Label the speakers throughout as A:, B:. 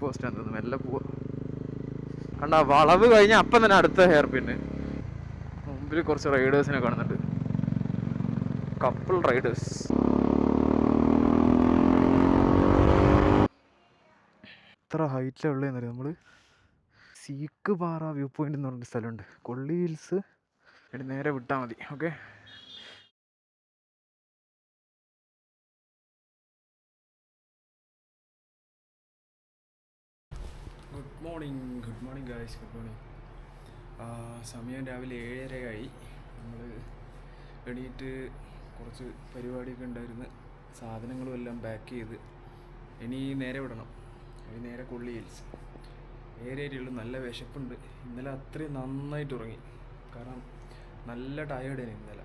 A: Post ആണ് തോന്നുന്നു. മെല്ലെ പോവാ. കണ്ട വളവ് കഴിഞ്ഞാൽ അപ്പം തന്നെ അടുത്ത ഹെയർ പിന്ന്. മുമ്പിൽ കുറച്ച് റൈഡേഴ്സിനെ കാണുന്നുണ്ട്, കപ്പിൾ റൈഡേഴ്സ്. എത്ര ഹൈറ്റിലുള്ളതെന്നറിയാം. നമ്മൾ സീക്ക് പാറ വ്യൂ പോയിന്റ് എന്ന് പറഞ്ഞൊരു സ്ഥലമുണ്ട്, കൊള്ളി ഹിൽസ്. എന്നിട്ട് നേരെ വിട്ടാൽ മതി. Okay, good morning guys, good morning. സമയം രാവിലെ 7:30 നമ്മൾ എണീറ്റ് കുറച്ച് പരിപാടിയൊക്കെ ഉണ്ടായിരുന്നു, സാധനങ്ങളും എല്ലാം പാക്ക് ചെയ്ത് ഇനി നേരെ വിടണം. ഇനി നേരെ കൊള്ളി ഹിൽസ്. ഏരിയയിലുള്ളൂ. നല്ല വിശപ്പുണ്ട്. ഇന്നലെ അത്രയും നന്നായിട്ട് ഉറങ്ങി, കാരണം നല്ല ടയേർഡായിരുന്നു ഇന്നലെ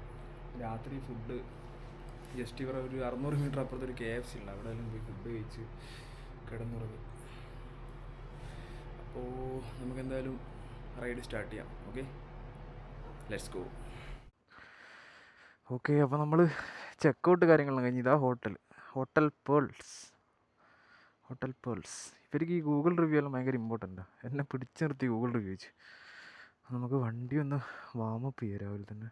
A: രാത്രി. ഫുഡ് ജസ്റ്റ് ഇവരെ ഒരു 600 മീറ്റർ അപ്പുറത്തൊരു KFC ഉണ്ട്, അവിടെ എല്ലാം പോയി ഫുഡ് കഴിച്ച് കിടന്നുറങ്ങി. അപ്പോൾ നമുക്കെന്തായാലും റൈഡ് സ്റ്റാർട്ട് ചെയ്യാം. Okay, let's go. ഓക്കെ, അപ്പോൾ നമ്മൾ ചെക്കൗട്ട് കാര്യങ്ങളെല്ലാം കഴിഞ്ഞ് ഇതാ ഹോട്ടൽ പേൾസ്. ഇവർക്ക് ഈ ഗൂഗിൾ റിവ്യൂ എല്ലാം ഭയങ്കര ഇമ്പോർട്ടൻ്റാണ്. എന്നെ പിടിച്ചു നിർത്തി ഗൂഗിൾ റിവ്യൂ വെച്ച്. നമുക്ക് വണ്ടി ഒന്ന് വാമപ്പ് ചെയ്യാം രാവിലെ തന്നെ.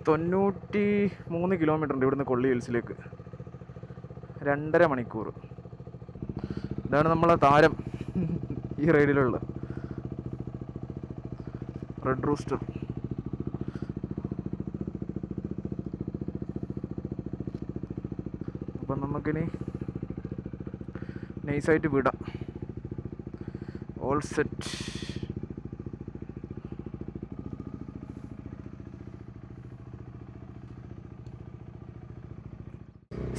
A: തൊണ്ണൂറ്റി 3 കിലോമീറ്റർ ഉണ്ട് ഇവിടുന്ന് കൊള്ളി ഹിൽസിലേക്ക്. 2.5 മണിക്കൂർ. ഇതാണ് നമ്മളെ താരം ഈ റൈഡിലുള്ള റെഡ് റൂസ്റ്റർ. അപ്പം നമുക്കിനി നൈസായിട്ട് വിടാം. All set.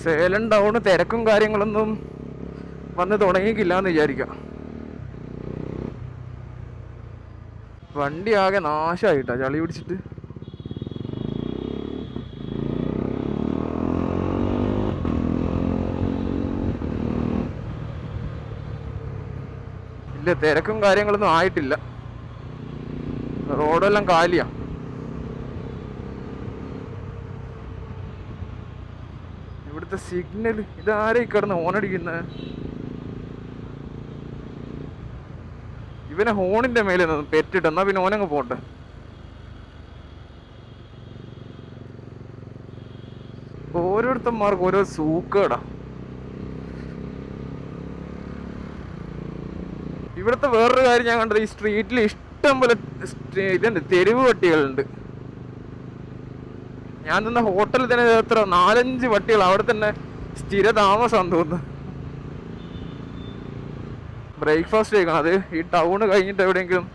A: സേലം ടൗണ് തിരക്കും കാര്യങ്ങളൊന്നും വന്ന് തുടങ്ങിയിട്ടില്ല എന്ന് വിചാരിക്കാം. വണ്ടി ആകെ നാശമായിട്ടാ, ചളി പിടിച്ചിട്ട്. ഇല്ല, തിരക്കും കാര്യങ്ങളൊന്നും ആയിട്ടില്ല. റോഡെല്ലാം കാലിയാ. ഇവിടുത്തെ സിഗ്നൽ ഇതാരെയും കിടന്ന് ഹോണടിക്കുന്നത്. ഇവനെ ഹോണിന്റെ മേലെ പെറ്റിട്ട് എന്നാ പിന്നെ ഓനങ്ങ് പോട്ടെ. ഓരോരുത്തന്മാർക്ക് ഓരോ സൂക്കേടാ. ഇവിടുത്തെ വേറൊരു കാര്യം ഞാൻ കണ്ടത്, ഈ സ്ട്രീറ്റിൽ ഇഷ്ടം പോലെ ഇതുണ്ട്, തെരുവ് പട്ടികളുണ്ട്. ഞാൻ നിന്ന ഹോട്ടലിൽ തന്നെ എത്ര 4-5 പട്ടികൾ അവിടെ തന്നെ സ്ഥിര താമസം തോന്നുന്നു. ബ്രേക്ക്ഫാസ്റ്റ് കഴിക്കണം. അത് ഈ ടൗണ് കഴിഞ്ഞിട്ട് എവിടെയെങ്കിലും.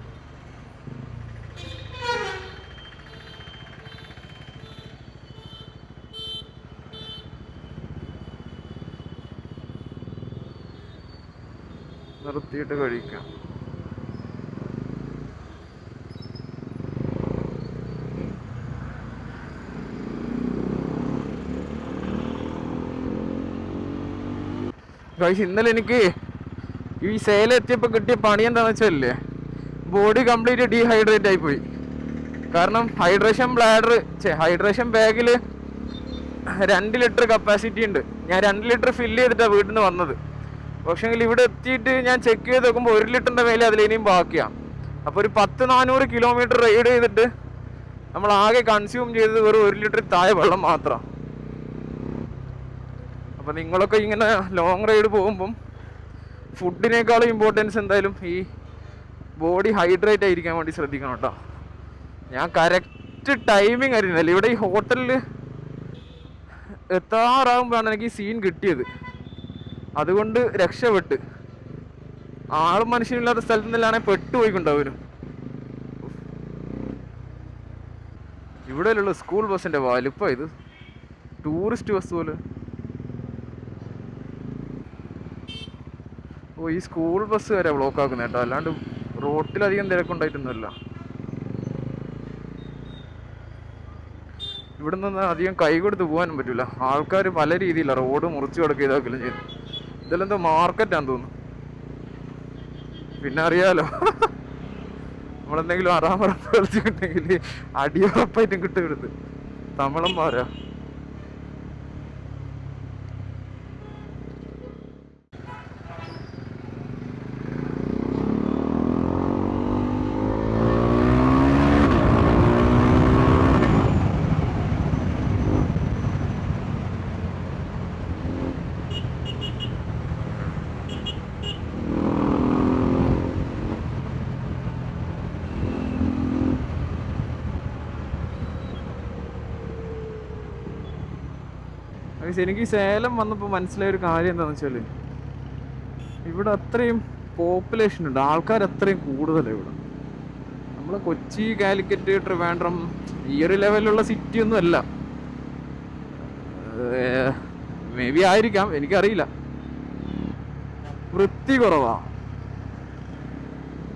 A: നിർത്തിയിട്ട് കഴിക്കാം. ഇന്നലെ എനിക്ക് ഈ സേലം എത്തിയപ്പോൾ കിട്ടിയ പണി എന്താണെന്ന് വെച്ചാലേ, ബോഡി കംപ്ലീറ്റ് ഡീഹൈഡ്രേറ്റ് ആയിപ്പോയി. കാരണം ഹൈഡ്രേഷൻ ബാഗിൽ 2 ലിറ്റർ കപ്പാസിറ്റി ഉണ്ട്. ഞാൻ 2 ലിറ്റർ ഫില്ല് ചെയ്തിട്ടാണ് വീട്ടിൽ നിന്ന് വന്നത്. പക്ഷേങ്കിൽ ഇവിടെ എത്തിയിട്ട് ഞാൻ ചെക്ക് ചെയ്ത് നോക്കുമ്പോൾ 1 ലിറ്ററിൻ്റെ മേലെ അതിലിനിയും ബാക്കിയാണ്. അപ്പോൾ ഒരു 10-400 കിലോമീറ്റർ റൈഡ് ചെയ്തിട്ട് നമ്മൾ ആകെ കൺസ്യൂം ചെയ്തത് വെറും 1 ലിറ്റർ താഴെ വെള്ളം മാത്രമാണ്. അപ്പോൾ നിങ്ങളൊക്കെ ഇങ്ങനെ ലോങ് റൈഡ് പോകുമ്പം ഫുഡിനേക്കാളും ഇമ്പോർട്ടൻസ് എന്തായാലും ഈ ബോഡി ഹൈഡ്രേറ്റ് ആയിരിക്കാൻ വേണ്ടി ശ്രദ്ധിക്കണം കേട്ടോ. ഞാൻ കറക്റ്റ് ടൈമിങ് അറിയുന്നില്ല. ഇവിടെ ഈ ഹോട്ടലിൽ എത്താറാകുമ്പോഴാണ് എനിക്ക് ഈ സീൻ കിട്ടിയത്. അതുകൊണ്ട് രക്ഷപ്പെട്ട്. ആളും മനുഷ്യനില്ലാത്ത സ്ഥലത്തു നിന്നെല്ലാണെങ്കിൽ പെട്ടുപോയിക്കൊണ്ടാവും. ഇവിടെയുള്ള സ്കൂൾ ബസ്സിൻ്റെ വലിപ്പം ഇത്, ടൂറിസ്റ്റ് ബസ് പോലെ. ഓ, ഈ സ്കൂൾ ബസ് വരെ ബ്ലോക്ക് ആക്കുന്ന കേട്ടോ, അല്ലാണ്ട് റോട്ടിലധികം തിരക്കുണ്ടായിട്ടൊന്നുമല്ല. ഇവിടെ നിന്ന് അധികം കൈ കൊടുത്ത് പോകാനും പറ്റില്ല. ആൾക്കാർ പല രീതിയിലാണ് റോഡ് മുറിച്ച് കിടക്കുക, ഇതാക്കലും ചെയ്തു. ഇതെല്ലാം എന്തോ മാർക്കറ്റാന്ന് തോന്നുന്നു. പിന്നെ അറിയാലോ, നമ്മളെന്തെങ്കിലും അറാമറപ്പ് കളിച്ചിട്ടുണ്ടെങ്കിൽ അടിയുറപ്പായിട്ടും കിട്ടുകരുത്. തമിഴന്മാരാ. എനിക്ക് സേലം വന്നപ്പോൾ മനസ്സിലായ ഒരു കാര്യം എന്താണെന്ന് വെച്ചാൽ, ഇവിടെ അത്രയും പോപ്പുലേഷൻ ഉണ്ട്, ആൾക്കാർ അത്രയും കൂടുതലാണ് ഇവിടെ. നമ്മൾ കൊച്ചി, കാലിക്കറ്റ്, ട്രിവാൻഡ്രം ഈ ഒരു ലെവലിലുള്ള സിറ്റി ഒന്നും അല്ല. മേ ബി ആയിരിക്കാം, എനിക്കറിയില്ല. വൃത്തി കുറവാ,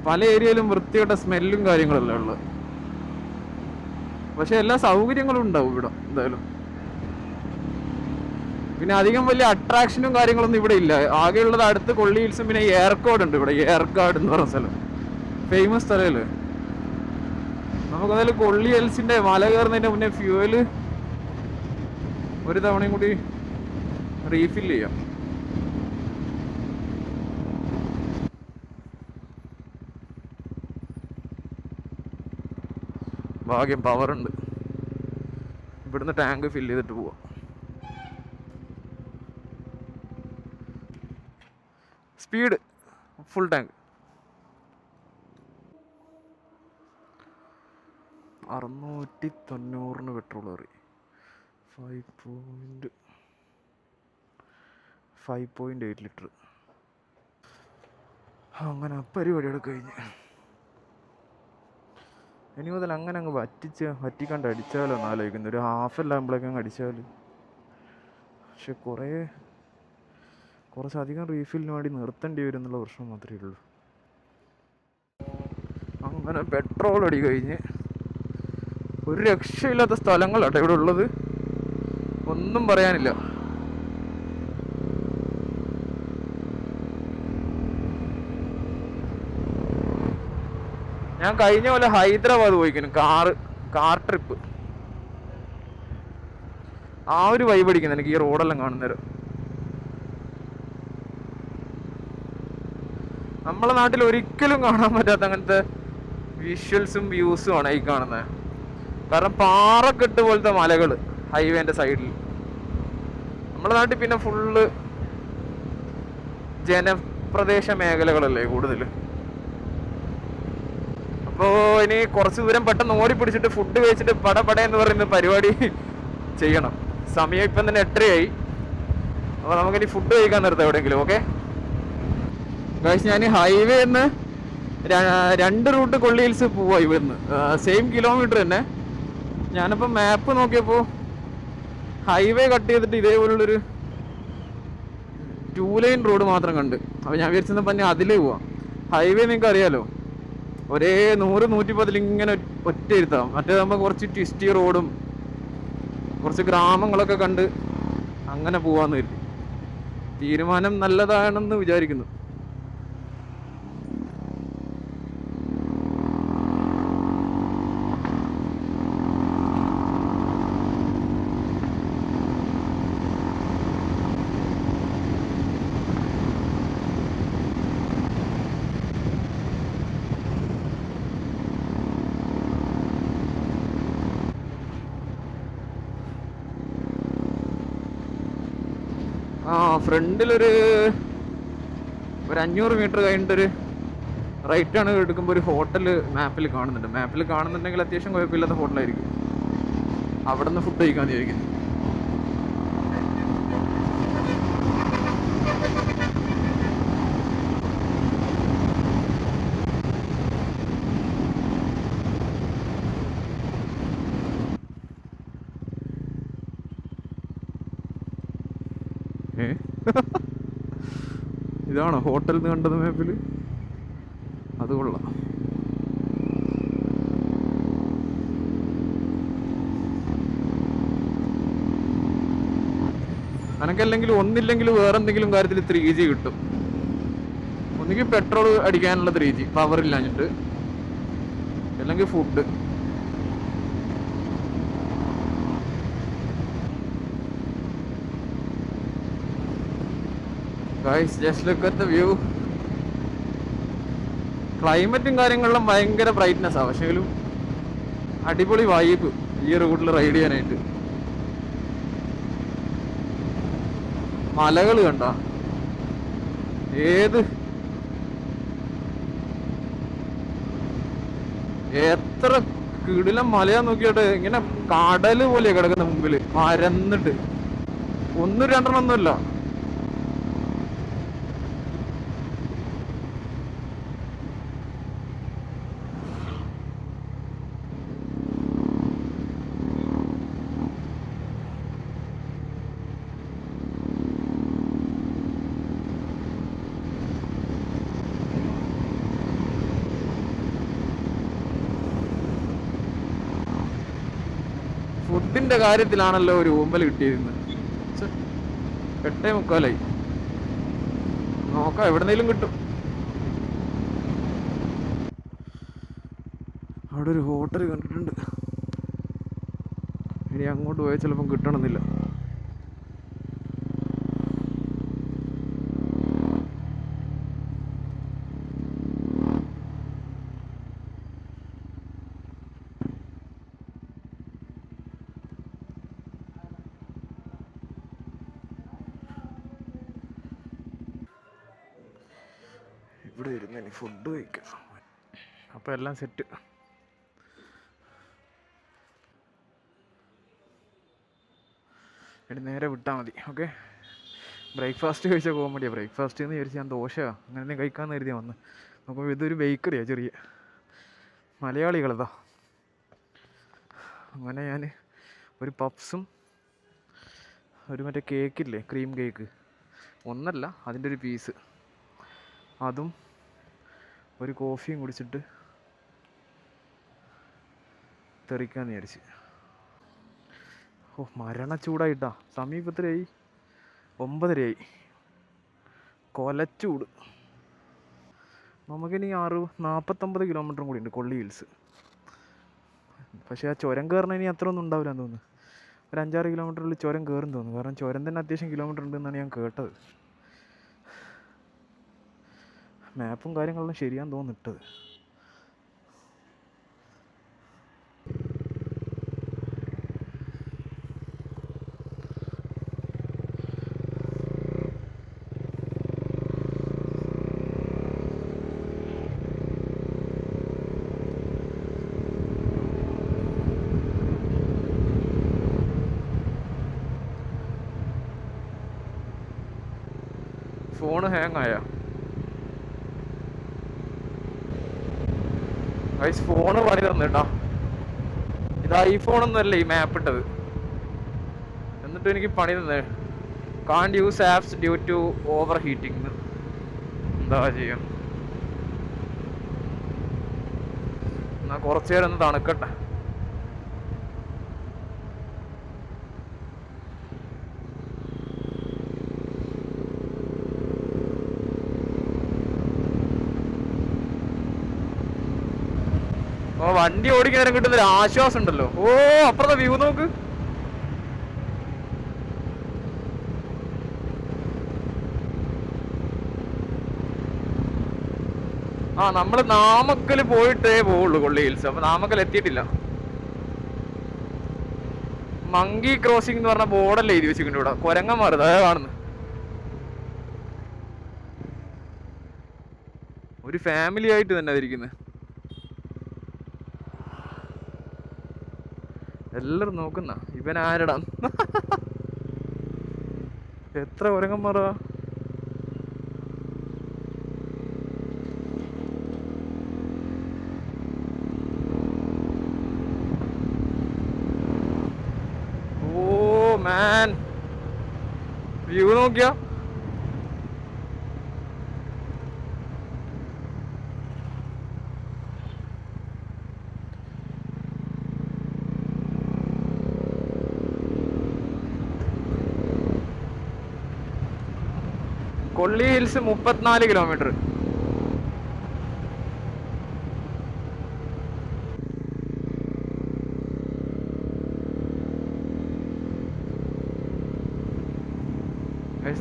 A: പല ഏരിയയിലും വൃത്തിയുടെ സ്മെല്ലും കാര്യങ്ങളെല്ലാം ഉള്ളത്. പക്ഷെ എല്ലാ സൗകര്യങ്ങളും ഉണ്ടാവും ഇവിടെ എന്തായാലും. പിന്നെ അധികം വലിയ അട്രാക്ഷനും കാര്യങ്ങളൊന്നും ഇവിടെ ഇല്ല. ആകെയുള്ളത് അടുത്ത് കൊള്ളി ഹിൽസും പിന്നെ ഏർക്കാട് ഉണ്ട്. ഇവിടെ ഏർക്കാട് എന്ന് പറഞ്ഞ സ്ഥലം ഫേമസ് സ്ഥലമല്ലേ. നമുക്കതായാലും കൊള്ളി ഹിൽസിന്റെ മല കയറുന്നതിന്റെ മുന്നേ ഫ്യൂവല് ഒരു തവണയും കൂടി റീഫിൽ ചെയ്യാം. ഭാഗ്യം പവറുണ്ട്, ഇവിടുന്ന് ടാങ്ക് ഫില്ല് ചെയ്തിട്ട് പോവാം. സ്പീഡ് ഫുൾ ടാങ്ക് 690 പെട്രോൾ കയറി. 5.8 ലിറ്റർ. അങ്ങനെ പരിപാടികൾ കഴിഞ്ഞ് ഇനി മുതൽ അങ്ങനെ അങ്ങ് വറ്റിക്കാണ്ട് അടിച്ചാലോ എന്ന് ആലോചിക്കുന്നു. ഒരു ഹാഫെല്ലാം ആകുമ്പോഴേക്കും അങ്ങ് അടിച്ചാൽ. പക്ഷെ കുറച്ചധികം റീഫില്ലിന് വേണ്ടി നിർത്തേണ്ടി വരും എന്നുള്ള പ്രശ്നം മാത്രമേ ഉള്ളൂ. അങ്ങനെ പെട്രോൾ അടി കഴിഞ്ഞ് ഒരു രക്ഷയില്ലാത്ത സ്ഥലങ്ങളാട്ടോ ഇവിടെ ഉള്ളത്, ഒന്നും പറയാനില്ല. ഞാൻ കഴിഞ്ഞ പോലെ ഹൈദരാബാദ് പോയിക്കുന്നു, കാർ ട്രിപ്പ്. ആ ഒരു വൈബ് അടിക്കുന്നു എനിക്ക് ഈ റോഡെല്ലാം കാണുന്നേരം. നമ്മളെ നാട്ടിൽ ഒരിക്കലും കാണാൻ പറ്റാത്ത അങ്ങനത്തെ വിഷ്വൽസും വ്യൂസും ആണ് ഈ കാണുന്നത്. കാരണം പാറക്കെട്ട് പോലത്തെ മലകൾ ഹൈവേന്റെ സൈഡിൽ. നമ്മളെ നാട്ടിൽ പിന്നെ ഫുള്ള് ജനപ്രദേശ മേഖലകളല്ലേ കൂടുതൽ. അപ്പോൾ ഇനി കുറച്ച് ദൂരം പെട്ടെന്ന് ഓടി പിടിച്ചിട്ട് ഫുഡ് കഴിച്ചിട്ട് പടപട എന്ന് പറയുന്ന പരിപാടി ചെയ്യണം. സമയം ഇപ്പം തന്നെ 8:30 അപ്പോൾ നമുക്കിനി ഫുഡ് കഴിക്കാൻ നിർത്താം എവിടെയെങ്കിലും. ഓക്കെ ഗൈസ്, ഞാൻ ഹൈവേ നിന്ന് 2 റൂട്ട് കൊള്ളി ഹിൽസ് പോവാ. ഇവിടുന്ന് സെയിം കിലോമീറ്റർ തന്നെ. ഞാനിപ്പോൾ മാപ്പ് നോക്കിയപ്പോൾ ഹൈവേ കട്ട് ചെയ്തിട്ട് ഇതേപോലുള്ളൊരു 2 ലൈൻ റോഡ് മാത്രം കണ്ട്. അപ്പോൾ ഞാൻ വിചാരിച്ചപ്പോൾ തന്നെ അതിലേ പോവാം. ഹൈവേ നിങ്ങൾക്ക് അറിയാലോ, ഒരേ 100-110 ഇങ്ങനെ ഒറ്റ ഇരുത്താം. മറ്റേതാകുമ്പോൾ കുറച്ച് ട്വിസ്റ്റി റോഡും കുറച്ച് ഗ്രാമങ്ങളൊക്കെ കണ്ട് അങ്ങനെ പോവാന്ന് കരുതി. തീരുമാനം നല്ലതാണെന്ന് വിചാരിക്കുന്നു. ഫ്രണ്ടിലൊരു 500 മീറ്റർ കഴിഞ്ഞിട്ടൊരു റൈറ്റാണ് എടുക്കുമ്പോൾ ഒരു ഹോട്ടൽ മാപ്പിൽ കാണുന്നുണ്ടെങ്കിൽ അത്യാവശ്യം കുഴപ്പമില്ലാത്ത ഹോട്ടലായിരിക്കും. അവിടെ നിന്ന് ഫുഡ് കഴിക്കാൻ വിചാരിക്കുന്നു. ഇതാണോ ഹോട്ടലിൽ നിന്ന് കണ്ടത് മാപ്പിൽ? അത് കൊള്ളാം. അനക്കല്ലെങ്കിൽ ഒന്നില്ലെങ്കിൽ വേറെന്തെങ്കിലും കാര്യത്തിൽ 3G കിട്ടും. ഒന്നുകിൽ പെട്രോൾ അടിക്കാനുള്ള 3G പവർ ഇല്ലാഞ്ഞിട്ട്, അല്ലെങ്കിൽ food. Guys just look at the view. ക്ലൈമറ്റും കാര്യങ്ങളിലും ഭയങ്കര ബ്രൈറ്റ്നെസ്സാണ്, പക്ഷേങ്കിലും അടിപൊളി വൈബ് ഈ റൂട്ടിൽ റൈഡ് ചെയ്യാനായിട്ട്. മലകൾ കണ്ട എത്ര കിടിലം മലയാ നോക്കിയിട്ട്. ഇങ്ങനെ കടല് പോലെയാ കിടക്കുന്ന മുമ്പിൽ മരന്നിട്ട്. ഒന്നും രണ്ടെണ്ണം ഒന്നുമില്ല. ഫുഡിന്റെ കാര്യത്തിലാണല്ലോ ഒരു ഊമ്പൽ കിട്ടിയിരുന്നത്. 8:45. നോക്കാം, എവിടെന്നെങ്കിലും കിട്ടും. അവിടെ ഒരു ഹോട്ടൽ കണ്ടിട്ടുണ്ട്. ഇനി അങ്ങോട്ട് പോയാൽ ചിലപ്പം കിട്ടണമെന്നില്ല. ഇവിടെ ഇരുന്ന് ഇനി ഫുഡ് കഴിക്കാം. അപ്പോൾ എല്ലാം സെറ്റ്. ഇനി നേരെ വിട്ടാൽ മതി. ഓക്കെ, ബ്രേക്ക്ഫാസ്റ്റ് കഴിച്ചാൽ കോമഡിയാണ്. ബ്രേക്ക്ഫാസ്റ്റ് എന്ന് വിചാരിച്ച് ഞാൻ ദോശയോ അങ്ങനെ കഴിക്കാമെന്ന് കരുതിയാൽ വന്ന് നോക്കുമ്പോൾ ഇതൊരു ബേക്കറിയാണ് ചെറിയ. മലയാളികളതാ. അങ്ങനെ ഞാൻ ഒരു പപ്സും ഒരു മറ്റേ കേക്കില്ലേ, ക്രീം കേക്ക്, ഒന്നല്ല അതിൻ്റെ ഒരു പീസ്, അതും ഒരു കോഫിയും കുടിച്ചിട്ട് തെറിക്കാന്ന് വിചാരിച്ച്. മരണച്ചൂടായിട്ടാ. സമയം ഇപ്പം എത്രയായി? 9:30. കൊലച്ചൂട്. നമുക്കിനി 49 കിലോമീറ്ററും കൂടി ഉണ്ട് കൊള്ളി ഹിൽസ്. പക്ഷേ ആ ചുരം കയറണ അത്ര ഒന്നും ഉണ്ടാവില്ലെന്ന് തോന്നുന്നു. ഒരു 5-6 കിലോമീറ്ററിൽ ചുരം കയറും തോന്നുന്നു. കാരണം ചുരം തന്നെ അത്യാവശ്യം കിലോമീറ്റർ ഉണ്ടെന്നാണ് ഞാൻ കേട്ടത്. മാപ്പും കാര്യങ്ങളെല്ലാം ശരിയാന്ന് തോന്നിട്ടത്. ഫോണ് ഹാങ് ആയ ഫോണ് പണി തന്നിട്ടാ. ഇത് ഐഫോണൊന്നും അല്ല ഈ മാപ്പ് ഇട്ടത്. എന്നിട്ട് എനിക്ക് പണി തന്നെ. Can't use apps due to over heating. എന്താ ചെയ്യാം, എന്നാ കുറച്ചു നേരം ഒന്ന് തണുക്കട്ടെ. വണ്ടി ഓടിക്കുന്നേരം കിട്ടുന്ന ഒരു ആശ്വാസം ഉണ്ടല്ലോ. അപ്പുറത്തെ വ്യൂ നോക്ക്. നമ്മള് നാമക്കൽ പോയിട്ടേ പോവുള്ളൂ കൊള്ളി ഹിൽസ്. അപ്പൊ നാമക്കൽ എത്തിയിട്ടില്ല. മങ്കി ക്രോസിംഗ് എന്ന് പറഞ്ഞ ബോർഡല്ലേ എഴുതി വെച്ചിട്ടുണ്ട് ഇവിടെ. കൊരങ്ങന്മാർ അതാ കാണുന്നു. ഒരു ഫാമിലി ആയിട്ട് തന്നെ ഇരിക്കുന്നത്. എല്ലാരും നോക്കുന്ന ഇവൻ ആരടാ. എത്ര കുരങ്ങന്മാരാ. മാൻ, വ്യൂ നോക്കിയാ. കൊള്ളി ഹിൽസ് 34 കിലോമീറ്റർ.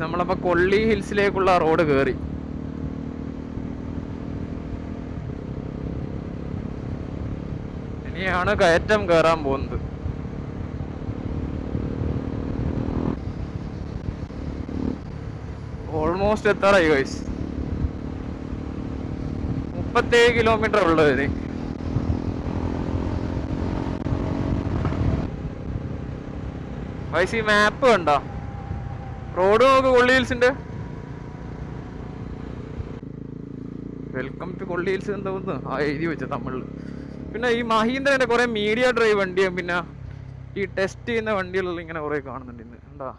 A: നമ്മളപ്പോൾ കൊള്ളി ഹിൽസിലേക്കുള്ള റോഡ് കയറി. ഇനിയാണ് കയറ്റം കയറാൻ പോകുന്നത്. ഓൾമോസ്റ്റ് എത്താറായി ഗൈസ്. 37 കിലോമീറ്റർ ഉള്ളത് ഇനി. ഗൈസ് ഈ മാപ്പ് കണ്ടോ? റോഡ് നോക്ക് കൊള്ളി ഹിൽസിന്റെ. വെൽക്കം ടു കൊള്ളി ഹിൽസ് എന്താ എഴുതി വെച്ച തമിഴില്. പിന്നെ ഈ മഹീന്ദ്രന്റെ കുറെ മീഡിയ ഡ്രൈവ് വണ്ടിയും പിന്നെ ഈ ടെസ്റ്റ് ചെയ്യുന്ന വണ്ടികളെല്ലാം ഇങ്ങനെ കുറെ കാണുന്നുണ്ട് ഇന്ന്. എന്താ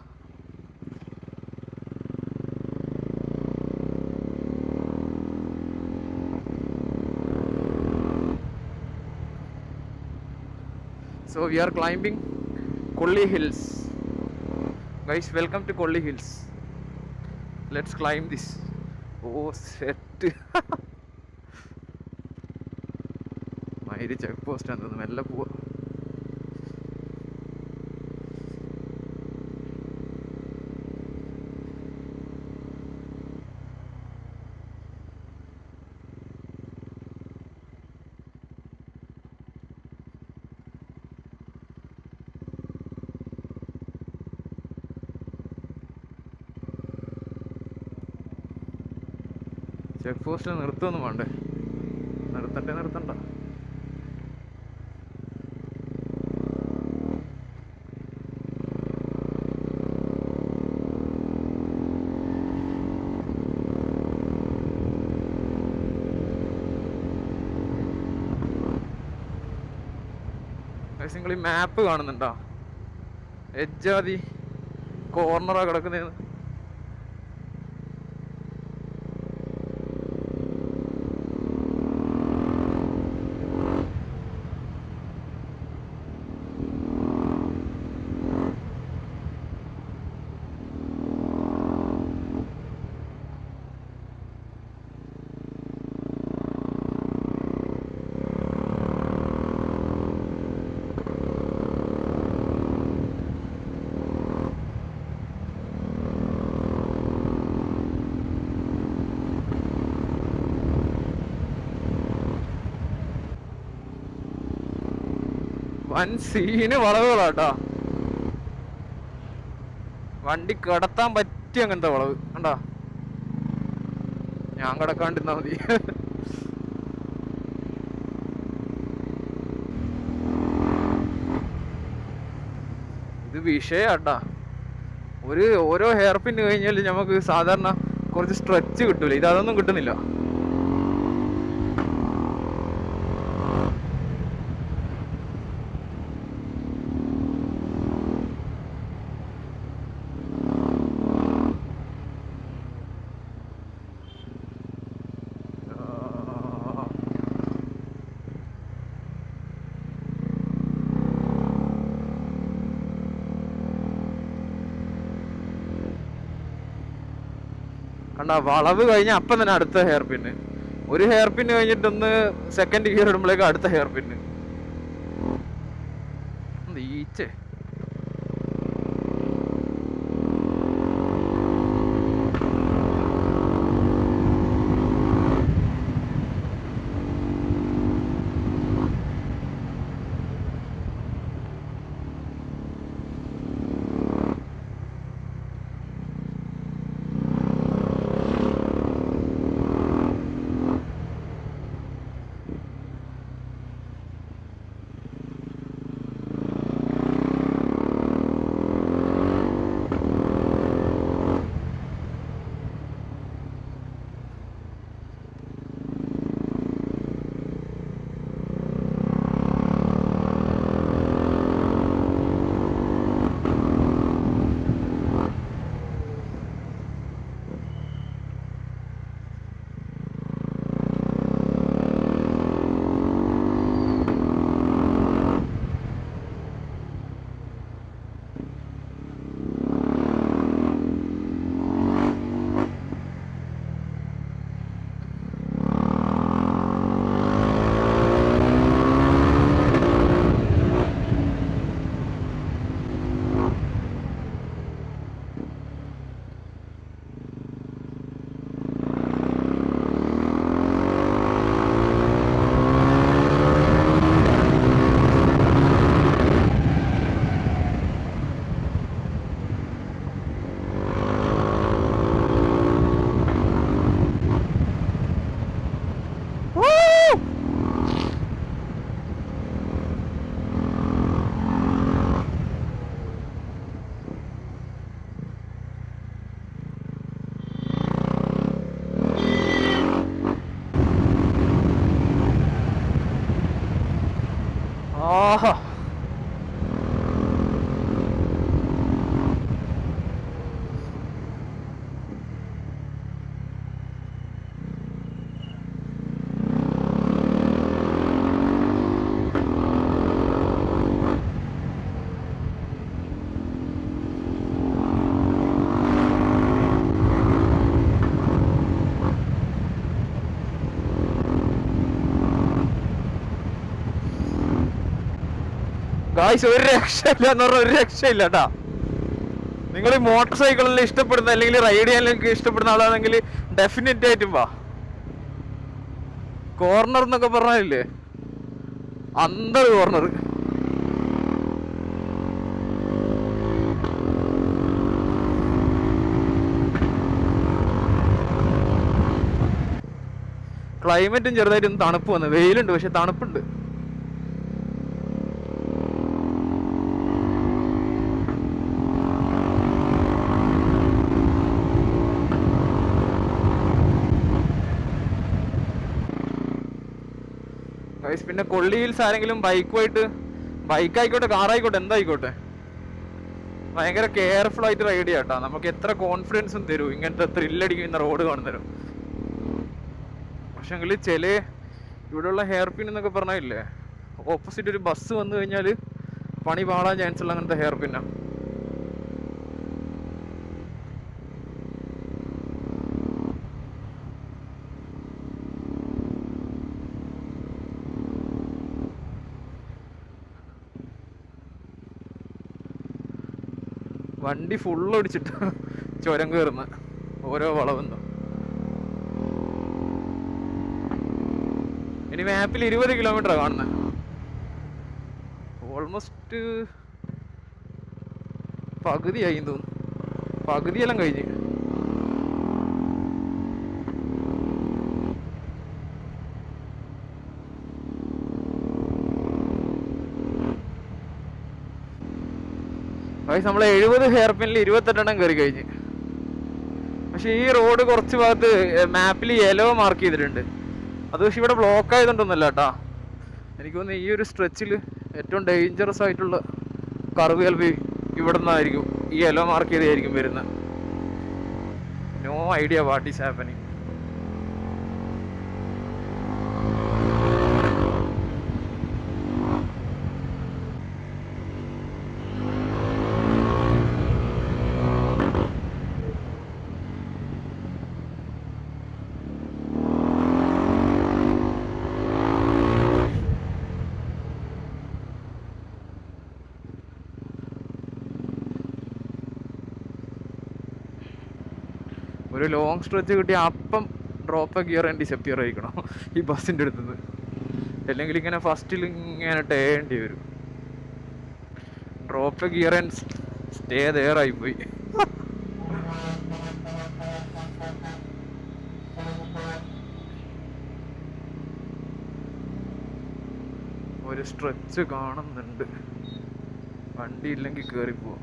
A: so we are climbing Kolli Hills guys. Welcome to Kolli Hills. Let's climb this. Oh set. മൈരി ചെക്ക് പോസ്റ്റ് ആണ്, മെല്ലെ പോവാ. ചെക്ക് പോസ്റ്റിൽ നിർത്തുമൊന്നും വേണ്ടേ? നിർത്തണ്ട. നിങ്ങൾ ഈ മാപ്പ് കാണുന്നുണ്ടോ? എജ്ജാതി കോർണറാ കിടക്കുന്നതെന്ന്. വൻ സീന് വളവുകളാട്ടോ. വണ്ടി കിടത്താൻ പറ്റിയ അങ്ങനത്തെ വളവ് കണ്ടാ. ഞാൻ കിടക്കാണ്ടിരുന്നാ മതി. ഇത് വിഷയാട്ടാ. ഓരോ ഹെയർ പിൻ കഴിഞ്ഞാൽ നമുക്ക് സാധാരണ കുറച്ച് സ്ട്രെച്ച് കിട്ടൂല. ഇതൊന്നും കിട്ടുന്നില്ല. കണ്ടാ വളവ് കഴിഞ്ഞാൽ അപ്പം തന്നെ അടുത്ത ഹെയർ പിന്ന്. ഒരു ഹെയർ പിന്ന് കഴിഞ്ഞിട്ടൊന്ന് സെക്കൻഡ് ഗിയർ ഇടുമ്പോഴേക്ക് അടുത്ത ഹെയർ പിന്ന്. ഈച്ചേ ആഹാ, ഗായ്സ് ഒരു രക്ഷയില്ല എന്ന് പറഞ്ഞാൽ ഒരു രക്ഷയില്ല കേട്ടാ. നിങ്ങൾ ഈ മോട്ടോർ സൈക്കിളിൽ ഇഷ്ടപ്പെടുന്ന അല്ലെങ്കിൽ റൈഡ് ചെയ്യാൻ ഇഷ്ടപ്പെടുന്ന ആളാണെങ്കിൽ ഡെഫിനറ്റ് ആയിട്ടും വാ. കോർണർ എന്നൊക്കെ പറഞ്ഞാലില്ലേ, അന്തർ കോർണർ. ക്ലൈമറ്റും ചെറുതായിട്ടൊന്ന് തണുപ്പ് വന്നു. വെയിലുണ്ട് പക്ഷെ തണുപ്പുണ്ട്. പിന്നെ കൊള്ളി ഹിൽസ് ആരെങ്കിലും ബൈക്കായിക്കോട്ടെ കാറായിക്കോട്ടെ എന്തായിക്കോട്ടെ, ഭയങ്കര കെയർഫുൾ ആയിട്ട് റൈഡ് ചെയ്യാട്ടോ. നമുക്ക് എത്ര കോൺഫിഡൻസും തരും ഇങ്ങനത്തെ ത്രില്ലടിക്കുന്ന റോഡ് കാണുന്നേരം. പക്ഷെങ്കിൽ ഇവിടെയുള്ള ഹെയർ പിൻ എന്നൊക്കെ പറഞ്ഞില്ലേ, ഓപ്പോസിറ്റ് ഒരു ബസ് വന്നു കഴിഞ്ഞാൽ പണി പാളാൻ ചാൻസ് ഉള്ള അങ്ങനത്തെ ഹെയർ പിന്നാണ്. വണ്ടി ഫുള്ളടിച്ചിട്ട് ചുരം കയറുന്ന ഓരോ വളവെന്നും. ഇനി മാപ്പിൽ 20 കിലോമീറ്ററാണ് കാണുന്നത്. ഓൾമോസ്റ്റ് പകുതിയായി തോന്നുന്നു. പകുതിയെല്ലാം കഴിഞ്ഞ്. നമ്മളെ 70 ഹെയർ പിന്നിൽ 28 കയറി കഴിഞ്ഞ്. പക്ഷെ ഈ റോഡ് കുറച്ച് ഭാഗത്ത് മാപ്പിൽ യെല്ലോ മാർക്ക് ചെയ്തിട്ടുണ്ട്. അത് പക്ഷെ ഇവിടെ ബ്ലോക്ക് ആയതുകൊണ്ടൊന്നുമല്ല കേട്ടാ. എനിക്ക് തോന്നുന്നു ഈ ഒരു സ്ട്രെച്ചിൽ ഏറ്റവും ഡേഞ്ചറസ് ആയിട്ടുള്ള കർവ് ചിലപ്പോൾ ഇവിടെ നിന്നായിരിക്കും, ഈ യെല്ലോ മാർക്ക് ചെയ്തായിരിക്കും വരുന്നത്. No idea what is happening. ഒരു ലോങ് സ്ട്രെച്ച് കിട്ടിയ അപ്പം ഡ്രോപ്പ് ഗിയർ ആൻഡ് ഡിസപ്പിയർ ആയിരിക്കണം ഈ ബസ്സിൻ്റെ അടുത്തുനിന്ന്. അല്ലെങ്കിൽ ഇങ്ങനെ ഫസ്റ്റിൽ ഇങ്ങനെ ടേണ്ടി വരും. Drop gear and stay there ആയിപ്പോയി. ഒരു സ്ട്രെച്ച് കാണുന്നുണ്ട്, വണ്ടി ഇല്ലെങ്കിൽ കയറിപ്പോവാം.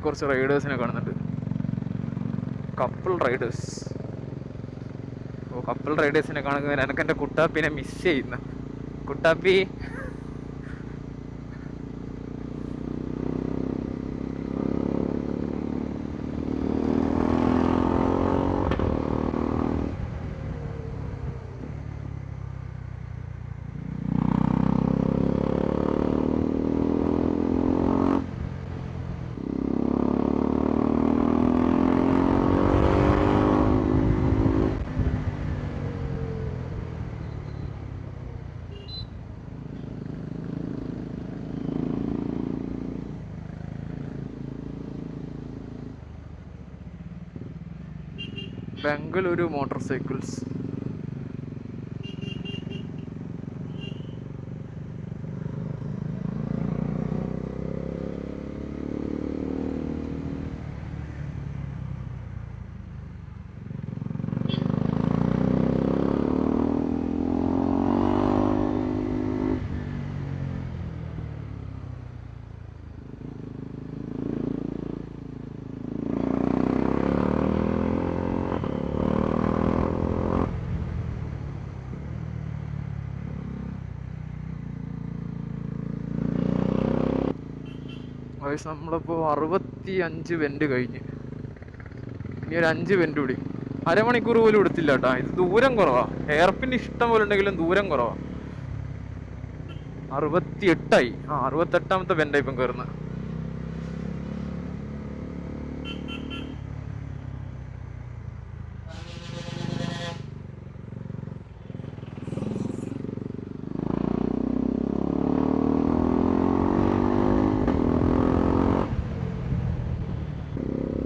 A: കുറച്ച് റൈഡേഴ്സിനെ കാണുന്നുണ്ട്, കപ്പിൾ റൈഡേഴ്സ്. കപ്പിൾ റൈഡേഴ്സിനെ കാണുന്നതിന് എനിക്ക് എൻ്റെ കുട്ടാപ്പിനെ മിസ് ചെയ്യുന്ന. കുട്ടാപ്പി ബംഗളൂരു മോട്ടോർ സൈക്കിൾസ്. ഗൈസ് നമ്മളിപ്പോൾ 65 വെൻറ്റ് കഴിഞ്ഞ്, ഇനി ഒരു 5 വെൻറ്റ് കൂടി. അരമണിക്കൂർ പോലും എടുത്തില്ല കേട്ടോ. ഇത് ദൂരം കുറവാണ്, ഹെയർ പിൻ ഇഷ്ടം പോലെ ഉണ്ടെങ്കിലും ദൂരം കുറവാണ്. 68ആയി. 68ാമത്തെ വെൻറ്റായി ഇപ്പം കയറുന്നത്.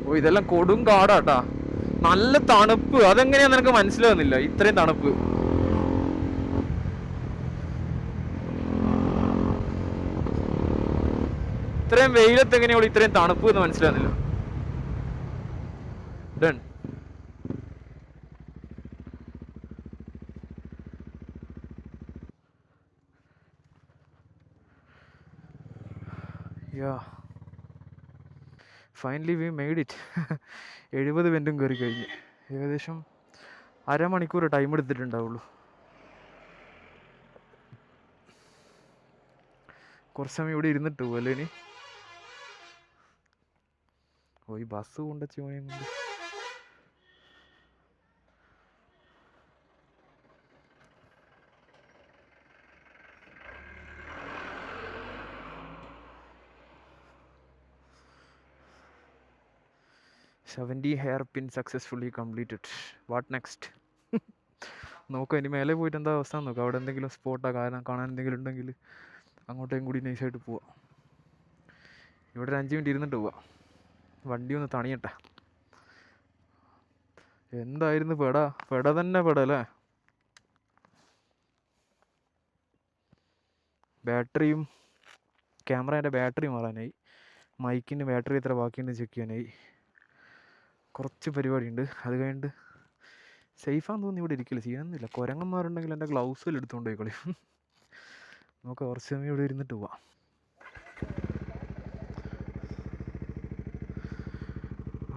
A: ഓ ഇതെല്ലാം കൊടും കാടാട്ടാ, നല്ല തണുപ്പ്. അതെങ്ങനെയാ നിനക്ക് മനസ്സിലാവുന്നില്ല, ഇത്രയും തണുപ്പ്. ഇത്രയും വെയിലത്ത് എങ്ങനെയുള്ള ഇത്രയും തണുപ്പ് എന്ന് മനസ്സിലാവുന്നില്ല. Done. Yeah finally we made it. 70 വെൻറ്റും കയറി കഴിഞ്ഞ്. ഏകദേശം അരമണിക്കൂർ ടൈം എടുത്തിട്ടുണ്ടാവുള്ളൂ. കുറച്ച് സമയം ഇവിടെ ഇരുന്നിട്ട് പോകും അല്ലേ ഇനി. ഓ ഈ ബസ് കൊണ്ട് ചോദിക്കുന്നുണ്ട്. '70 hair pin successfully completed. What next? നോക്കാം ഇനി മേലെ പോയിട്ട് എന്താ അവസ്ഥ നോക്കാം. അവിടെ എന്തെങ്കിലും സ്പോട്ടോ കാണാൻ എന്തെങ്കിലും ഉണ്ടെങ്കിൽ അങ്ങോട്ടേയും കൂടി നൈസായിട്ട് പോവാം. ഇവിടെ ഒരു 5 മിനിറ്റ് ഇരുന്നിട്ട് പോവാം, വണ്ടി ഒന്ന് തണിയട്ടെ. എന്തായിരുന്നു പെട തന്നെ അല്ലേ. ബാറ്ററിയും ക്യാമറേൻ്റെ ബാറ്ററി മാറാനായി, മൈക്കിൻ്റെ ബാറ്ററി എത്ര ബാക്കിയുണ്ട് ചെക്ക് ചെയ്യാനായി. കുറച്ച് പരിപാടിയുണ്ട്, അത് കഴിഞ്ഞിട്ട് സേഫാന്ന് തോന്നി ഇവിടെ ഇരിക്കില്ല, ചെയ്യാനൊന്നുമില്ല. കുരങ്ങന്മാരുണ്ടെങ്കിൽ എൻ്റെ ഗ്ലൗസിൽ എടുത്തുകൊണ്ട് പോയി കളി. നമുക്ക് കുറച്ച് സമയം ഇവിടെ ഇരുന്നിട്ട് പോവാം.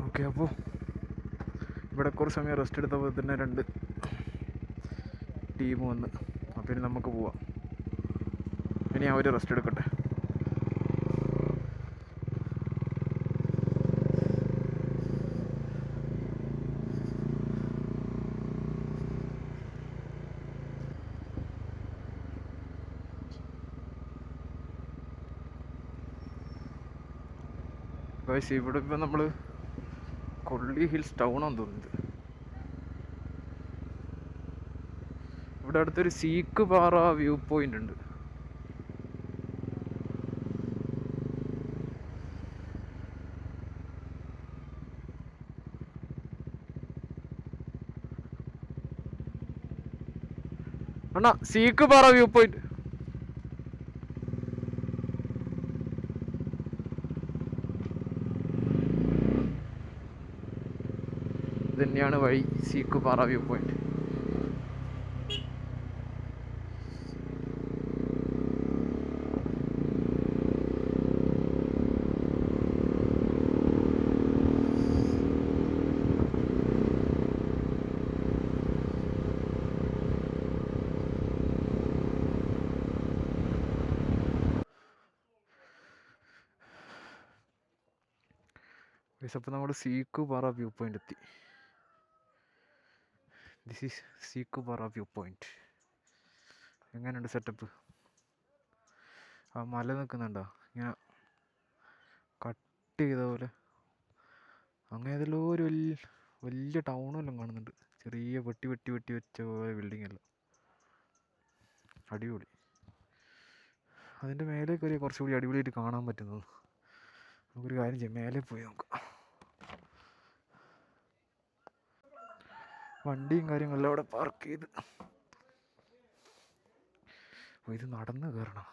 A: ഓക്കെ, അപ്പോൾ ഇവിടെ കുറച്ച് സമയം റെസ്റ്റ് എടുത്തപ്പോൾ തന്നെ 2 ടീം വന്ന്. അപ്പോൾ ഇനി നമുക്ക് പോവാം. ഇനി അവർ റെസ്റ്റ് എടുക്കട്ടെ. ഗൈസ് ഇവിടെ ഇപ്പം നമ്മൾ കൊള്ളി ഹിൽസ് ടൗണാന്ന് തോന്നുന്നത്. ഇവിടെ അടുത്തൊരു സീക്ക് പാറ വ്യൂ പോയിന്റ് ഉണ്ട്. അണ്ണാ സീക്ക് പാറ വ്യൂ പോയിന്റ്. ഇത് തന്നെയാണ് വഴി, സീക്ക് പാറ വ്യൂ പോയിന്റ്. അപ്പോൾ നമ്മൾ സീക്ക് പാറ വ്യൂ പോയിന്റ് എത്തി. ദിസ് ഈസ് സീക്ക് പാറ വ്യൂ പോയിന്റ്. എങ്ങനെയുണ്ട് സെറ്റപ്പ്? ആ മല നിൽക്കുന്നുണ്ടോ ഇങ്ങനെ കട്ട് ചെയ്ത പോലെ. അങ്ങനെ ഏതെല്ലോ ഒരു വലിയ ടൗണെല്ലാം കാണുന്നുണ്ട്, ചെറിയ വെട്ടി വെച്ച പോലെ ബിൽഡിംഗ് എല്ലാം. അടിപൊളി. അതിൻ്റെ മേലെ കയറിയ കുറച്ചുകൂടി അടിപൊളിയായിട്ട് കാണാൻ പറ്റുന്നത്. നമുക്കൊരു കാര്യം ചെയ്യാം, മേലെ പോയി നോക്കാം. വണ്ടിയും കാര്യങ്ങളെല്ലാം അവിടെ പാർക്ക് ചെയ്ത്. ഇത് നടന്ന് കയറണം.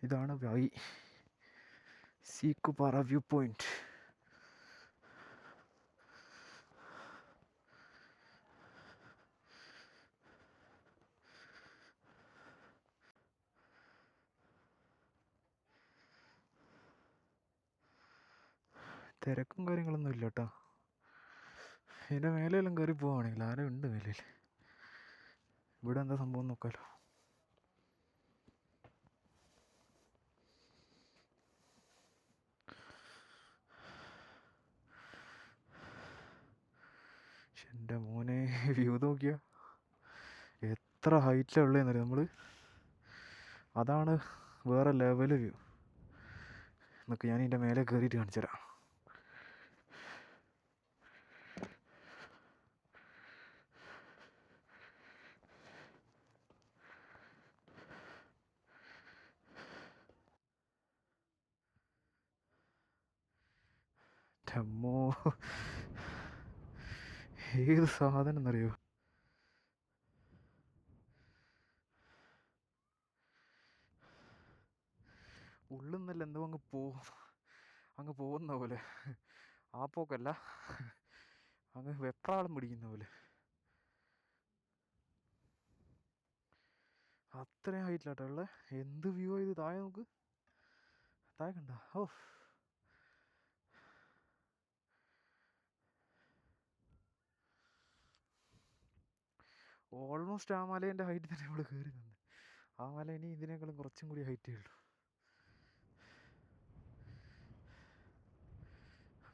A: ഇതാണ് വഴി, സീക്ക് പാറ വ്യൂ പോയിന്റ്. തിരക്കും കാര്യങ്ങളൊന്നും ഇല്ല കേട്ടോ. ഇതിൻ്റെ മേലെയെല്ലാം കയറി പോവുകയാണെങ്കിൽ ആരും ഉണ്ട് മേലയിൽ. ഇവിടെ എന്താ സംഭവം നോക്കാമല്ലോ. എൻ്റെ മോനെ വ്യൂ നോക്കിയ എത്ര ഹൈറ്റിലാണ് ഉള്ളതെന്നറിയാം നമ്മൾ. അതാണ് വേറെ ലെവല് വ്യൂ. എന്നൊക്കെ ഞാൻ ഇതിൻ്റെ മേലെ കയറിയിട്ട് കാണിച്ചു തരാം. അമ്മോ, ഏത് സാധനം എന്നറിയോ? ഉള്ളിൽ നിന്നല്ല എന്തോ അങ്ങ് പോകുന്ന പോലെ. ആ പോക്കല്ല, അങ്ങ് വെപ്രാളം പിടിക്കുന്ന പോലെ. അത്രയും ഹൈറ്റിലാട്ടോ ഉള്ളത്. എന്ത് വ്യൂ ആയത്! താഴെ നോക്ക്, താഴെ കണ്ട. ഓ, ഓൾമോസ്റ്റ് ആ മലേൻ്റെ ഹൈറ്റ് തന്നെ നമ്മൾ കയറുന്നുണ്ട്. ആ മല ഇനി ഇതിനേക്കാളും കുറച്ചും കൂടി ഹൈറ്റേ ഉള്ളൂ.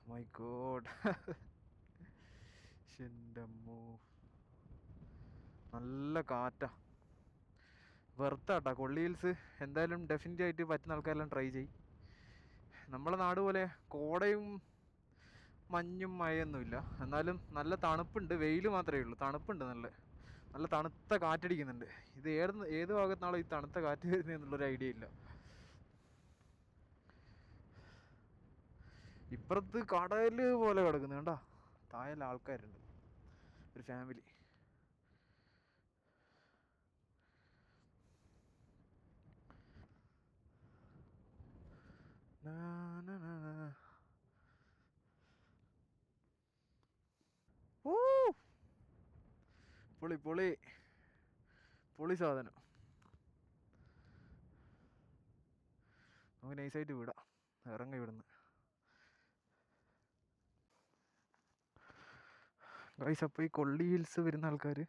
A: മൈ ഗോഡ്, എൻ്റെ അമ്മോ, നല്ല കാറ്റാ. വെറുത്താട്ടാ കൊള്ളി ഹിൽസ്. എന്തായാലും ഡെഫിനറ്റ് ആയിട്ട് പറ്റുന്ന ആൾക്കാരെല്ലാം ട്രൈ ചെയ്യും. നമ്മളെ നാട് പോലെ കോടയും മഞ്ഞും മഴയൊന്നുമില്ല, എന്നാലും നല്ല തണുപ്പുണ്ട്. വെയിൽ മാത്രമേ ഉള്ളൂ, തണുപ്പുണ്ട്. നല്ല തണുത്ത കാറ്റടിക്കുന്നുണ്ട്. ഇത് ഏത് ഭാഗത്താണോ ഈ തണുത്ത കാറ്റ് വരുന്നത് എന്നുള്ളൊരു ഐഡിയ ഇല്ല. ഇപ്പുറത്ത് കടല് പോലെ കിടക്കുന്നു കണ്ടാ. താഴെ ആൾക്കാരുണ്ട്, ഒരു ഫാമിലി. പൊളി പൊളി പൊളി സാധനം. നമുക്ക് നൈസായിട്ട് വിടാം, ഇറങ്ങി ഇവിടുന്ന്. ഗൈസ്, അപ്പോൾ ഈ കൊള്ളി ഹിൽസ് വരുന്ന ആൾക്കാർ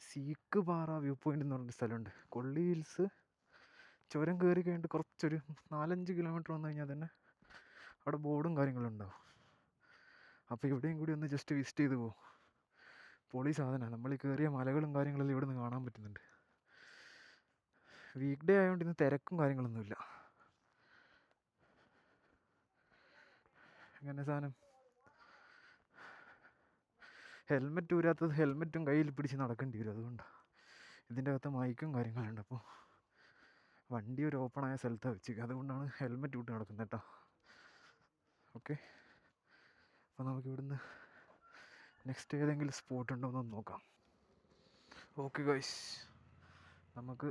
A: സീക്ക് പാറ വ്യൂ പോയിന്റ് എന്ന് പറഞ്ഞൊരു സ്ഥലമുണ്ട്. കൊള്ളി ഹിൽസ് ചുരം കയറി കഴിഞ്ഞിട്ട് കുറച്ചൊരു 4-5 കിലോമീറ്റർ വന്നു കഴിഞ്ഞാൽ തന്നെ അവിടെ ബോർഡും കാര്യങ്ങളും ഉണ്ടാവും. അപ്പോൾ ഇവിടെയും കൂടി ഒന്ന് ജസ്റ്റ് വിസിറ്റ് ചെയ്ത് പോകും. പൊളി സാധനമാണ്. നമ്മൾ ഈ കയറിയ മലകളും കാര്യങ്ങളെല്ലാം ഇവിടെ നിന്ന് കാണാൻ പറ്റുന്നുണ്ട്. വീക്ക് ഡേ ആയതുകൊണ്ട് ഇന്ന് തിരക്കും കാര്യങ്ങളൊന്നുമില്ല. എങ്ങനെ സാധനം ഹെൽമെറ്റ് ഊരാത്തത് ഹെൽമെറ്റും കയ്യിൽ പിടിച്ച് നടക്കേണ്ടി വരും. അതുകൊണ്ടാണ്. ഇതിൻ്റെ അകത്ത് മൈക്കും കാര്യങ്ങളുണ്ട്. അപ്പോൾ വണ്ടി ഒരു ഓപ്പണായ സ്ഥലത്താണ് വെച്ചേക്കുക, അതുകൊണ്ടാണ് ഹെൽമെറ്റ് ഇട്ട് നടക്കുന്നത് കേട്ടോ. ഓക്കെ, അപ്പോൾ നമുക്ക് ഇവിടുന്ന് നെക്സ്റ്റ് ഏതെങ്കിലും സ്പോട്ട് ഉണ്ടോ എന്ന് നോക്കാം. ഓക്കെ ഗൈസ്, നമുക്ക്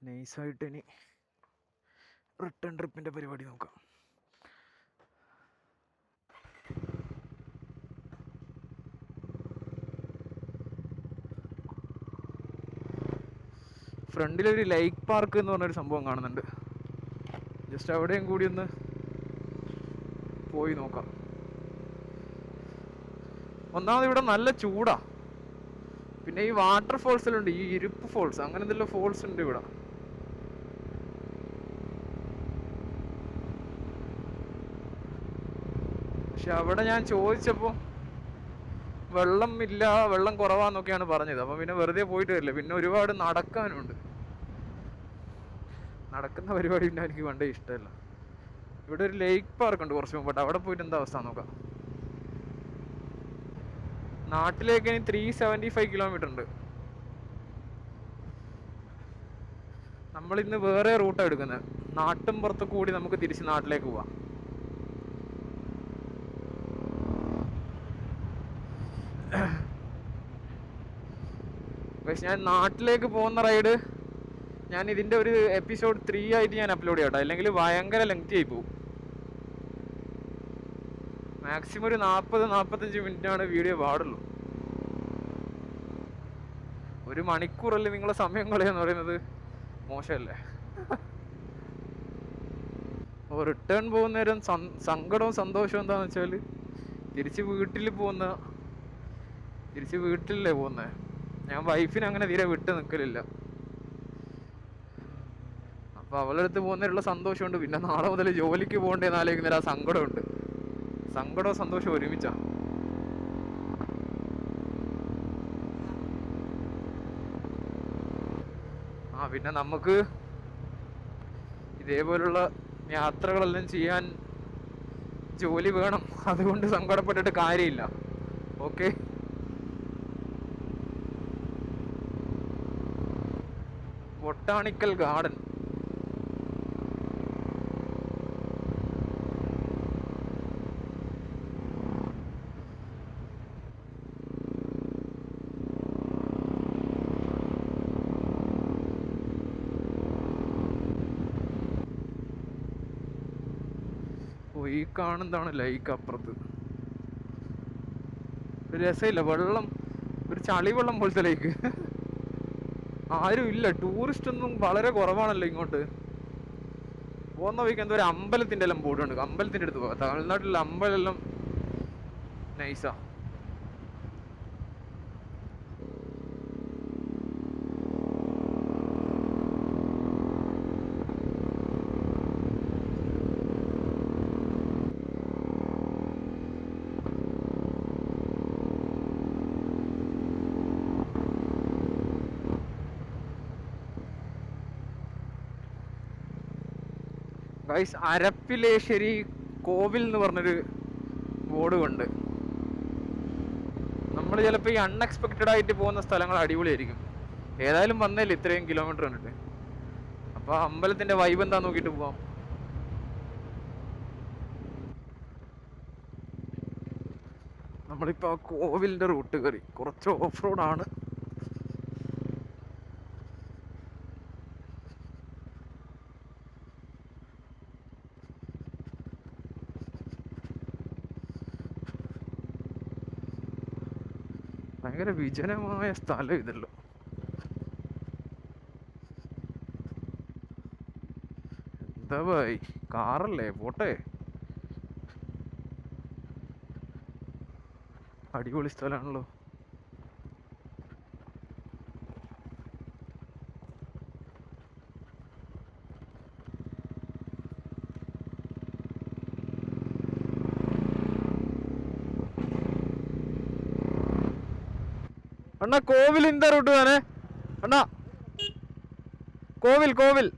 A: നൈസായിട്ട് ഇനി റിട്ടേൺ ട്രിപ്പിൻ്റെ പരിപാടി നോക്കാം. ഫ്രണ്ടിലൊരു ലൈക്ക് പാർക്ക് എന്ന് പറഞ്ഞൊരു സംഭവം കാണുന്നുണ്ട്. ജസ്റ്റ് അവിടെയും കൂടി ഒന്ന് പോയി നോക്കാം. ഒന്നാമത് ഇവിടെ നല്ല ചൂടാ. പിന്നെ ഈ വാട്ടർ ഫോൾസിലുണ്ട്, ഈ ഇരുപ്പ് ഫോൾസ്, അങ്ങനെ എന്തെല്ലാം ഫോൾസ് ഉണ്ട് ഇവിടെ. പക്ഷെ അവിടെ ഞാൻ ചോദിച്ചപ്പോൾ വെള്ളം ഇല്ല, വെള്ളം കുറവാന്നൊക്കെയാണ് പറഞ്ഞത്. അപ്പം പിന്നെ വെറുതെ പോയിട്ട് വരില്ല. പിന്നെ ഒരുപാട് നടക്കാനുണ്ട്. നടക്കുന്ന പരിപാടി പിന്നെ എനിക്ക് പണ്ടേ ഇഷ്ടമല്ല. ഇവിടെ ഒരു ലേക്ക് പാർക്ക് ഉണ്ട് കുറച്ച് മുമ്പോട്ട്, അവിടെ പോയിട്ട് എന്താ അവസ്ഥ നോക്കാം. നാട്ടിലേക്ക് ഇനി 375 കിലോമീറ്റർ ഉണ്ട്. നമ്മളിന്ന് വേറെ റൂട്ടാണ് എടുക്കുന്നത്. നാട്ടും പുറത്ത് കൂടി നമുക്ക് തിരിച്ച് നാട്ടിലേക്ക് പോവാം. പക്ഷെ ഞാൻ നാട്ടിലേക്ക് പോകുന്ന റൈഡ് ഞാൻ ഇതിൻ്റെ ഒരു എപ്പിസോഡ് 3 ആയിട്ട് ഞാൻ അപ്ലോഡ് ചെയ്യട്ടോ, അല്ലെങ്കിൽ ഭയങ്കര ലെങ്തി ആയി പോകും. മാക്സിമം ഒരു 40-45 മിനിറ്റാണ് വീഡിയോ പാടുള്ളൂ. 1 മണിക്കൂറല്ലേ നിങ്ങളെ സമയം കളയെന്ന് പറയുന്നത് മോശമല്ലേ? അപ്പോൾ റിട്ടേൺ പോകുന്ന നേരം സങ്കടവും സന്തോഷവും എന്താണെന്ന് വെച്ചാൽ തിരിച്ച് വീട്ടിലല്ലേ പോകുന്നത്. ഞാൻ വൈഫിനെ അങ്ങനെ തീരെ വിട്ട് നിൽക്കലില്ല. അപ്പോൾ അവളുടെ അടുത്ത് പോകുന്നതിലുള്ള സന്തോഷമുണ്ട്. പിന്നെ നാളെ മുതൽ ജോലിക്ക് പോകേണ്ടതെന്ന് ആലോചിക്കുന്നതിൽ ആ സങ്കടമുണ്ട്. സങ്കടവും സന്തോഷവും ഒരുമിച്ചാ. പിന്നെ നമുക്ക് ഇതേപോലുള്ള യാത്രകളെല്ലാം ചെയ്യാൻ ജോലി വേണം. അതുകൊണ്ട് സങ്കടപ്പെട്ടിട്ട് കാര്യമില്ല. Okay, botanical garden. ഈ കാണുന്നതാണ് ലൈക്ക്. അപ്പുറത്ത് ഒരു രസമില്ല, വെള്ളം ഒരു ചളിവെള്ളം പോലത്തെ ലേക്ക്. ആരും ഇല്ല, ടൂറിസ്റ്റ് ഒന്നും വളരെ കുറവാണല്ലോ ഇങ്ങോട്ട്. പോകുന്ന വഴിക്ക് എന്തോ ഒരു അമ്പലത്തിൻ്റെ എല്ലാം ബോർഡ് ഉണ്ട്. അമ്പലത്തിൻ്റെ അടുത്ത് പോകാം. തമിഴ്നാട്ടിലെ അമ്പലമെല്ലാം നൈസാ. ഗൈസ്, അരപ്പിലേശ്ശേരി കോവിൽ എന്ന് പറഞ്ഞൊരു ബോർഡ് കൊണ്ട് നമ്മൾ ചിലപ്പോൾ ഈ അൺഎക്സ്പെക്റ്റഡ് ആയിട്ട് പോകുന്ന സ്ഥലങ്ങൾ അടിപൊളിയായിരിക്കും. ഏതായാലും വന്നല്ലേ ഇത്രയും കിലോമീറ്റർ കണ്ടിട്ട്, അപ്പോൾ അമ്പലത്തിൻ്റെ വൈബ് എന്താ നോക്കിയിട്ട് പോവാം. നമ്മളിപ്പോൾ ആ കോവിലിൻ്റെ റൂട്ട് കയറി. കുറച്ച് ഓഫ് റോഡാണ്. ഭയങ്കര വിജനമായ സ്ഥലം ഇതല്ലോ. എന്താ ഭായി, കാറല്ലേ, പോട്ടെ. അടിപൊളി സ്ഥലമാണല്ലോ. അണ്ണാ കോവിൽ ഇന്ത റൂട്ട് താനേ അണ്ണാ? കോവിൽ കോവിൽ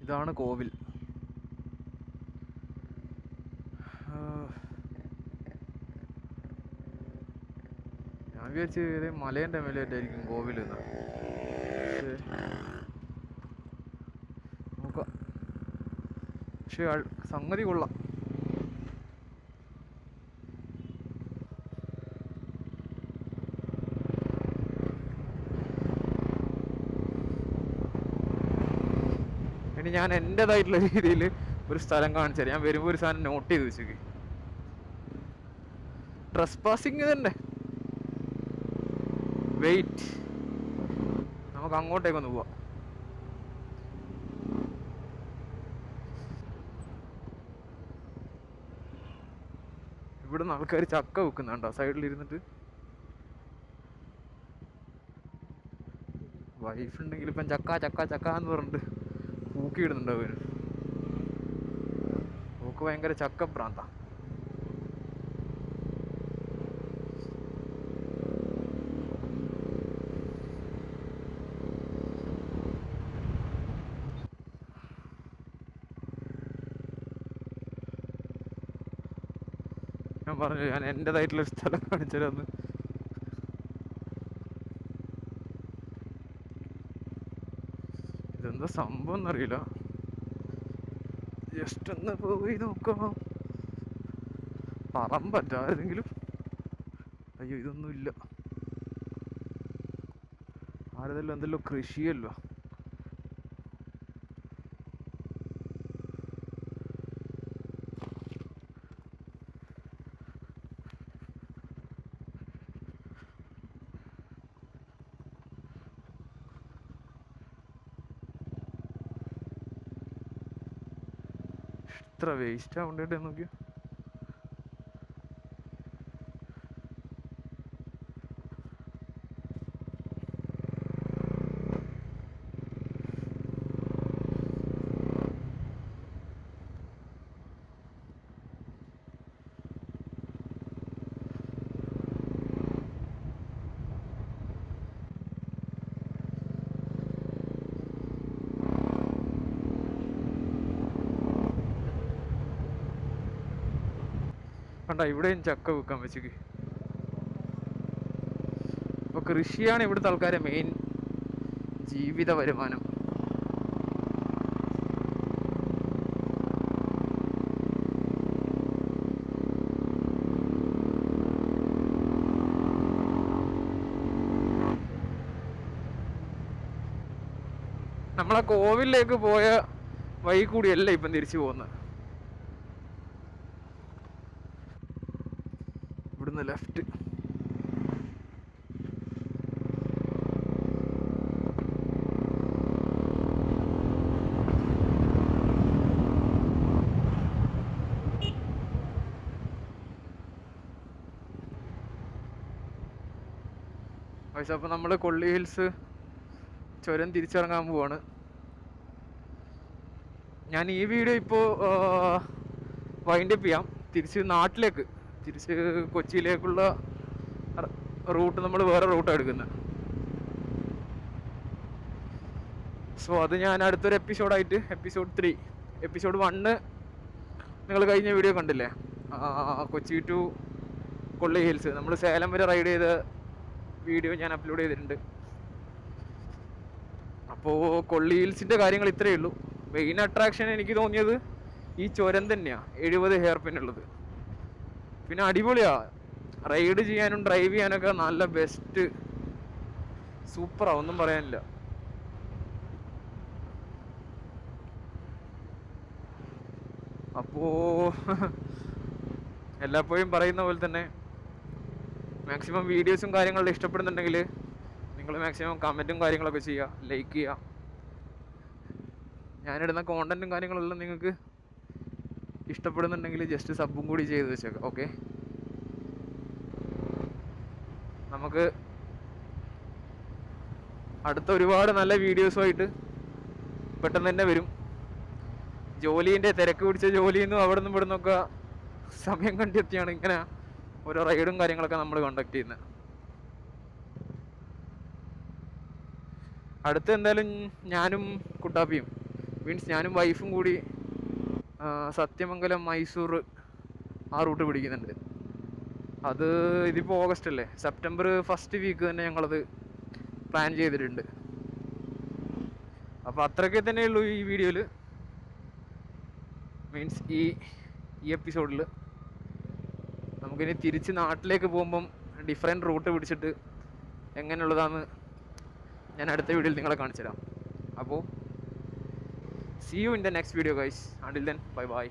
A: ഇതാണ് കോവിൽ. ഞാൻ വിചാരിച്ച് ഏതേ മലേൻ്റെ മേലായിട്ടായിരിക്കും കോവിലെന്ന്. നോക്കാം. പക്ഷെ സംഗതി കൊള്ളാം. ഇനി ഞാൻ എൻ്റെതായിട്ടുള്ള രീതിയിൽ ഒരു സ്ഥലം കാണിച്ചു തരാം. ഞാൻ വരുമ്പോൾ ഒരു സാധനം നോട്ട് ചെയ്ത് വെച്ചേക്ക്. ട്രസ്പാസിങ് തന്നെ. വെയിറ്റ്, നമുക്ക് അങ്ങോട്ടേക്കൊന്ന് പോവാം. ഇവിടുന്ന് ആൾക്കാർ ചക്ക വെക്കുന്നുണ്ടോ സൈഡിലിരുന്നിട്ട്? വൈഫ് ഉണ്ടെങ്കിൽ ഇപ്പം ചക്ക ചക്ക ചക്ക എന്ന് പറഞ്ഞിട്ട് പൂക്കിയിടുന്നുണ്ടോ അവന്. നോക്ക് ഭയങ്കര ചക്ക പ്രാന്ത. ഞാൻ പറഞ്ഞു ഞാൻ എൻ്റെതായിട്ടുള്ള സ്ഥലം കാണിച്ചതെന്ന്. ഇതെന്താ സംഭവം എന്നറിയില്ല. ജസ്റ്റ് ഒന്ന് പോയി നോക്കാം. പറമ്പറ്റാരെങ്കിലും. അയ്യോ, ഇതൊന്നുമില്ല. ആരതെല്ലാം എന്തെല്ലോ കൃഷിയല്ലോ. എത്ര വേസ്റ്റ് ആവണ്ടേ നോക്കി. കണ്ട ഇവിടെയും ചക്ക വെക്കാൻ വെച്ചേക്ക്. അപ്പോൾ കൃഷിയാണ് ഇവിടുത്തെ ആൾക്കാരെ മെയിൻ ജീവിത വരുമാനം. നമ്മളെ കോവിലേക്ക് പോയ വഴി കൂടിയല്ല ഇപ്പം തിരിച്ചു പോകുന്നത്. ഇവിടുന്ന് ലെഫ്റ്റ്. പക്ഷെ അപ്പോൾ നമ്മൾ കൊള്ളി ഹിൽസ് ചുരം തിരിച്ചിറങ്ങാൻ പോവാണ്. ഞാൻ ഈ വീഡിയോ ഇപ്പോൾ വൈൻഡപ്പ് ചെയ്യാം. തിരിച്ച് നാട്ടിലേക്ക്, തിരിച്ച് കൊച്ചിയിലേക്കുള്ള റൂട്ട് നമ്മൾ വേറെ റൂട്ടാണ് എടുക്കുന്നത്. സോ അത് ഞാൻ അടുത്തൊരു എപ്പിസോഡായിട്ട്, എപ്പിസോഡ് 3, എപ്പിസോഡ് 1 നിങ്ങൾ കഴിഞ്ഞ വീഡിയോ കണ്ടില്ലേ, കൊച്ചി ടു കൊള്ളി ഹിൽസ് നമ്മൾ സേലം വരെ റൈഡ് ചെയ്ത വീഡിയോ ഞാൻ അപ്ലോഡ് ചെയ്തിട്ടുണ്ട്. അപ്പോൾ കൊള്ളി ഹിൽസിൻ്റെ കാര്യങ്ങൾ ഇത്രയേ ഉള്ളൂ. മെയിൻ അട്രാക്ഷൻ എനിക്ക് തോന്നിയത് ഈ ചുരം തന്നെയാണ്, 70 ഹെയർ പിൻ ഉള്ളത്. പിന്നെ അടിപൊളിയാണ്, റൈഡ് ചെയ്യാനും ഡ്രൈവ് ചെയ്യാനൊക്കെ നല്ല ബെസ്റ്റ്, സൂപ്പറാണ്, ഒന്നും പറയാനില്ല. അപ്പോൾ എല്ലാപ്പോഴും പറയുന്ന പോലെ തന്നെ മാക്സിമം വീഡിയോസും കാര്യങ്ങളും ഇഷ്ടപ്പെടുന്നുണ്ടെങ്കിൽ നിങ്ങൾ മാക്സിമം കമൻറ്റും കാര്യങ്ങളൊക്കെ ചെയ്യുക, ലൈക്ക് ചെയ്യുക. ഞാനിടുന്ന കോണ്ടൻറ്റും കാര്യങ്ങളെല്ലാം നിങ്ങൾക്ക് ഇഷ്ടപ്പെടുന്നുണ്ടെങ്കിൽ ജസ്റ്റ് സബും കൂടി ചെയ്ത് വെച്ചേക്കാം. ഓക്കെ, നമുക്ക് അടുത്ത ഒരുപാട് നല്ല വീഡിയോസുമായിട്ട് പെട്ടെന്ന് തന്നെ വരും. ജോലീൻ്റെ തിരക്ക് പിടിച്ച ജോലിയിൽ നിന്നും അവിടെ നിന്നും ഇവിടെ നിന്നൊക്കെ സമയം കണ്ടെത്തിയാണ് ഇങ്ങനെ ഓരോ റൈഡും കാര്യങ്ങളൊക്കെ നമ്മൾ കണ്ടക്ട് ചെയ്യുന്നത്. അടുത്ത് എന്തായാലും ഞാനും കുട്ടാപ്പിയും, മീൻസ് ഞാനും വൈഫും കൂടി സത്യമംഗലം മൈസൂർ ആ റൂട്ട് പിടിക്കുന്നുണ്ട്. അത് ഇതിപ്പോൾ ഓഗസ്റ്റ് അല്ലേ, സെപ്റ്റംബർ ഫസ്റ്റ് വീക്ക് തന്നെ ഞങ്ങളത് പ്ലാൻ ചെയ്തിട്ടുണ്ട്. അപ്പോൾ അത്രയൊക്കെ തന്നെ ഉള്ളൂ ഈ വീഡിയോയിൽ, മീൻസ് ഈ എപ്പിസോഡിൽ. നമുക്കിനി തിരിച്ച് നാട്ടിലേക്ക് പോകുമ്പം ഡിഫറെൻറ്റ് റൂട്ട് പിടിച്ചിട്ട് എങ്ങനെയുള്ളതാണെന്ന് ഞാൻ അടുത്ത വീഡിയോയിൽ നിങ്ങളെ കാണിച്ചു തരാം. അപ്പോൾ see you in the next video guys. Until then, bye bye.